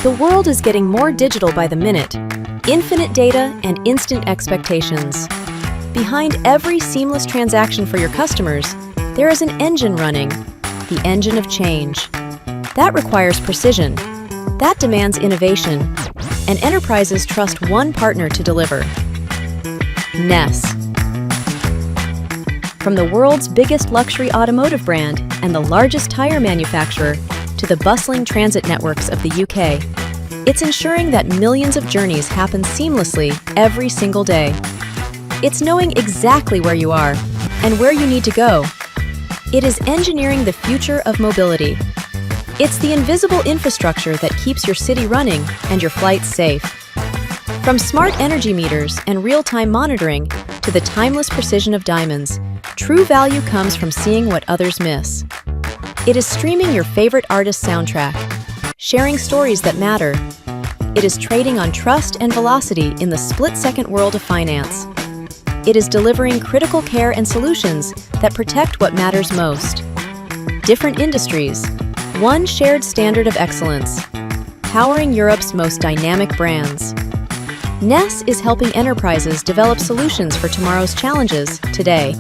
The world is getting more digital by the minute. Infinite data and instant expectations. Behind every seamless transaction for your customers, there is an engine running, the engine of change. That requires precision. That demands innovation. And enterprises trust one partner to deliver. Ness. From the world's biggest luxury automotive brand and the largest tire manufacturer to the bustling transit networks of the UK, it's ensuring that millions of journeys happen seamlessly every single day. It's knowing exactly where you are and where you need to go. It is engineering the future of mobility. It's the invisible infrastructure that keeps your city running and your flights safe. From smart energy meters and real-time monitoring to the timeless precision of diamonds, true value comes from seeing what others miss. It is streaming your favorite artist's soundtrack, sharing stories that matter. It is trading on trust and velocity in the split-second world of finance. It is delivering critical care and solutions that protect what matters most. Different industries, one shared standard of excellence, powering Europe's most dynamic brands. Ness is helping enterprises develop solutions for tomorrow's challenges today.